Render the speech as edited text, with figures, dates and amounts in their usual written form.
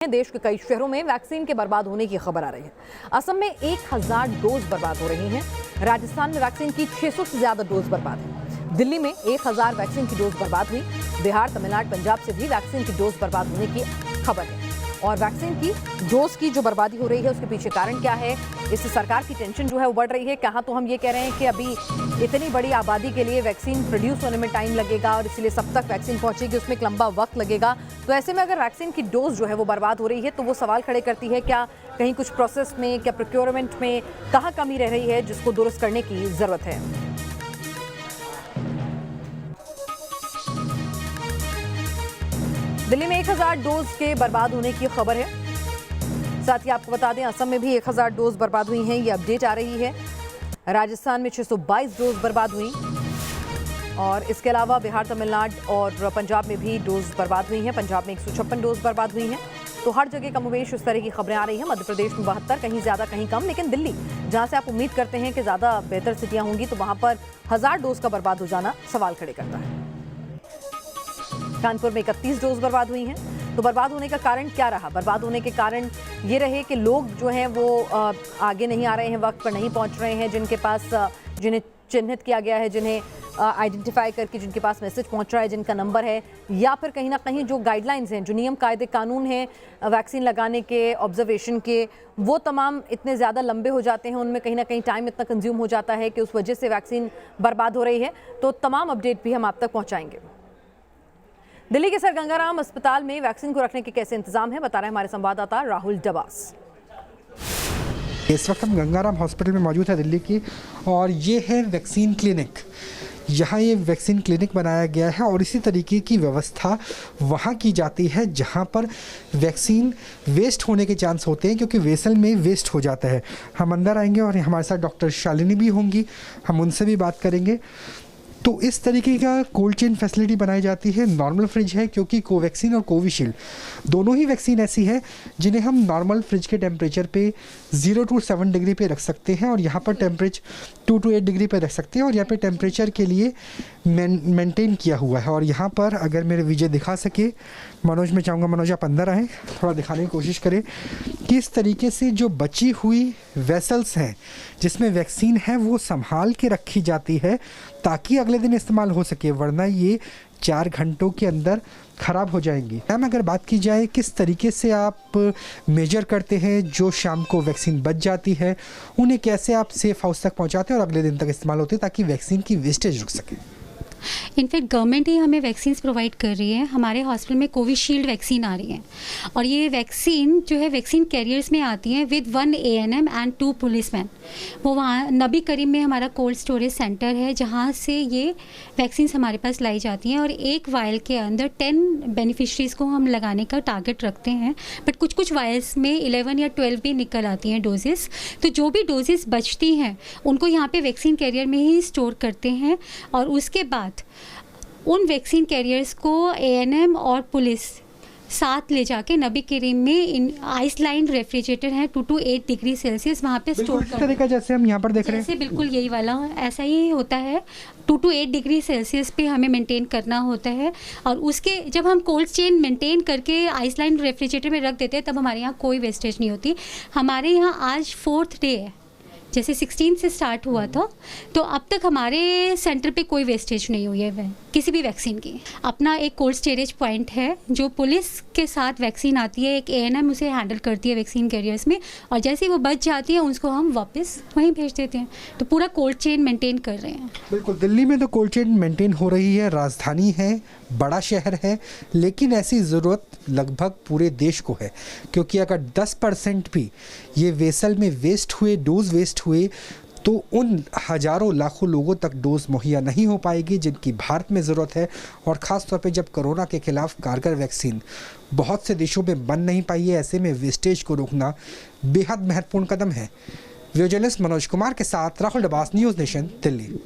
देश के कई शहरों में वैक्सीन के बर्बाद होने की खबर आ रही है। असम में 1000 डोज बर्बाद हो रही हैं। राजस्थान में वैक्सीन की 600 से ज्यादा डोज बर्बाद है। दिल्ली में 1000 वैक्सीन की डोज बर्बाद हुई। बिहार, तमिलनाडु, पंजाब से भी वैक्सीन की डोज बर्बाद होने की खबर है। और वैक्सीन की डोज की जो बर्बादी हो रही है उसके पीछे कारण क्या है, इससे सरकार की टेंशन जो है वो बढ़ रही है। कहाँ तो हम ये कह रहे हैं कि अभी इतनी बड़ी आबादी के लिए वैक्सीन प्रोड्यूस होने में टाइम लगेगा और इसलिए सब तक वैक्सीन पहुंचेगी उसमें एक लंबा वक्त लगेगा। तो ऐसे में अगर वैक्सीन की डोज जो है वो बर्बाद हो रही है तो वो सवाल खड़े करती है, क्या कहीं कुछ प्रोसेस में, क्या प्रोक्योरमेंट में कहाँ कमी रह रही है जिसको दुरुस्त करने की जरूरत है। दिल्ली में 1000 डोज के बर्बाद होने की खबर है। साथ ही आपको बता दें असम में भी 1000 डोज बर्बाद हुई हैं, ये अपडेट आ रही है। राजस्थान में 622 डोज बर्बाद हुई और इसके अलावा बिहार, तमिलनाडु और पंजाब में भी डोज बर्बाद हुई हैं। पंजाब में 156 डोज बर्बाद हुई हैं। तो हर जगह कमोवेश इस तरह की खबरें आ रही हैं। मध्य प्रदेश में 72, कहीं ज्यादा कहीं कम, लेकिन दिल्ली जहां से आप उम्मीद करते हैं कि ज्यादा बेहतर स्थितियां होंगी तो वहां पर 1000 डोज का बर्बाद हो जाना सवाल खड़े करता है। कानपुर में 31 डोज बर्बाद हुई हैं। तो बर्बाद होने का कारण क्या रहा? बर्बाद होने के कारण ये रहे कि लोग जो हैं वो आगे नहीं आ रहे हैं, वक्त पर नहीं पहुंच रहे हैं, जिनके पास जिन्हें चिन्हित किया गया है, जिन्हें आइडेंटिफाई करके जिनके पास मैसेज पहुंच रहा है, जिनका नंबर है, या फिर कहीं ना कहीं जो गाइडलाइंस हैं, जो नियम कायदे कानून हैं वैक्सीन लगाने के, ऑब्जर्वेशन के, वो तमाम इतने ज़्यादा लंबे हो जाते हैं, उनमें कहीं ना कहीं टाइम इतना कंज्यूम हो जाता है कि उस वजह से वैक्सीन बर्बाद हो रही है। तो तमाम अपडेट भी हम आप तक पहुँचाएंगे। दिल्ली के सर गंगाराम अस्पताल में वैक्सीन को रखने के कैसे इंतजाम है, बता रहे हैं हमारे संवाददाता राहुल डबास। इस वक्त हम गंगाराम हॉस्पिटल में मौजूद है दिल्ली की, और ये है वैक्सीन क्लिनिक। यहाँ ये वैक्सीन क्लिनिक बनाया गया है और इसी तरीके की व्यवस्था वहाँ की जाती है जहाँ पर वैक्सीन वेस्ट होने के चांस होते हैं, क्योंकि वेसल में वेस्ट हो जाता है। हम अंदर आएंगे और हमारे साथ डॉक्टर शालिनी भी होंगी, हम उनसे भी बात करेंगे। तो इस तरीके का कोल्ड चेन फैसिलिटी बनाई जाती है। नॉर्मल फ्रिज है, क्योंकि कोवैक्सीन और कोविशील्ड दोनों ही वैक्सीन ऐसी है जिन्हें हम नॉर्मल फ्रिज के टेम्परेचर पे 0 to 7 डिग्री पे रख सकते हैं, और यहाँ पर टेम्परेचर 2 to 8 डिग्री पे रख सकते हैं, और यहाँ पे टेम्परेचर के लिए मेंटेन किया हुआ है। और यहाँ पर अगर मेरे विजय दिखा सके, मनोज में चाहूँगा मनोज आप अंदर आएँ, थोड़ा दिखाने की कोशिश करें कि इस तरीके से जो बची हुई वेसल्स हैं जिसमें वैक्सीन है वो संभाल के रखी जाती है ताकि अगले दिन इस्तेमाल हो सके, वरना ये 4 घंटों के अंदर ख़राब हो जाएंगी। मैम अगर बात की जाए किस तरीके से आप मेजर करते हैं जो शाम को वैक्सीन बच जाती है, उन्हें कैसे आप सेफ हाउस तक पहुंचाते हैं और अगले दिन तक इस्तेमाल होते हैं ताकि वैक्सीन की वेस्टेज रुक सके? इनफैक्ट गवर्नमेंट ही हमें वैक्सीन प्रोवाइड कर रही है। हमारे हॉस्पिटल में कोविशील्ड वैक्सीन आ रही है, और ये वैक्सीन जो है वैक्सीन कैरियर्स में आती है विद 1 ANM एंड 2 पुलिसमैन। वो वहाँ नबी करीम में हमारा कोल्ड स्टोरेज सेंटर है जहाँ से ये वैक्सीन हमारे पास लाई जाती हैं, और एक वायल के अंदर 10 बेनिफिशरीज़ को हम लगाने का टारगेट रखते हैं। बट कुछ कुछ वायल्स में 11 या 12 भी निकल आती हैं डोजेस। तो जो भी डोजेस बचती हैं उनको यहाँ पे वैक्सीन कैरियर में ही स्टोर करते हैं, और उसके बाद उन वैक्सीन कैरियर्स को ANM और पुलिस साथ ले जाके नबी करीम में इन आइसलाइन रेफ्रिजरेटर है 2 to 8 डिग्री सेल्सियस वहाँ पे स्टोर करते हैं। जैसे हम यहाँ पर देख रहे हैं, बिल्कुल यही वाला ऐसा ही होता है। 2 to 8 डिग्री सेल्सियस पे हमें मेंटेन करना होता है, और उसके जब हम कोल्ड चेन मेंटेन करके आइसलाइन रेफ्रिजरेटर में रख देते हैं तब हमारे यहाँ कोई वेस्टेज नहीं होती। हमारे यहाँ आज 4th डे है, जैसे 16 से स्टार्ट हुआ था, तो अब तक हमारे सेंटर पे कोई वेस्टेज नहीं हुई है किसी भी वैक्सीन की। अपना एक कोल्ड स्टोरेज पॉइंट है जो पुलिस के साथ वैक्सीन आती है, एक ANM उसे हैंडल करती है वैक्सीन कैरियर्स में, और जैसे ही वो बच जाती है उसको हम वापस वहीं भेज देते हैं। तो पूरा कोल्ड चेन मेंटेन कर रहे हैं। बिल्कुल, दिल्ली में तो कोल्ड चेन मेंटेन हो रही है, राजधानी है, बड़ा शहर है, लेकिन ऐसी ज़रूरत लगभग पूरे देश को है, क्योंकि अगर 10% भी ये वेसल में वेस्ट हुए, डोज वेस्ट हुए, तो उन हज़ारों लाखों लोगों तक डोज मुहैया नहीं हो पाएगी जिनकी भारत में ज़रूरत है। और ख़ास तौर पे जब कोरोना के खिलाफ कारगर वैक्सीन बहुत से देशों में बन नहीं पाई है, ऐसे में वेस्टेज को रोकना बेहद महत्वपूर्ण कदम है। वीडियो जर्नलिस्ट मनोज कुमार के साथ राहुल डबास, न्यूज़ नेशन, दिल्ली।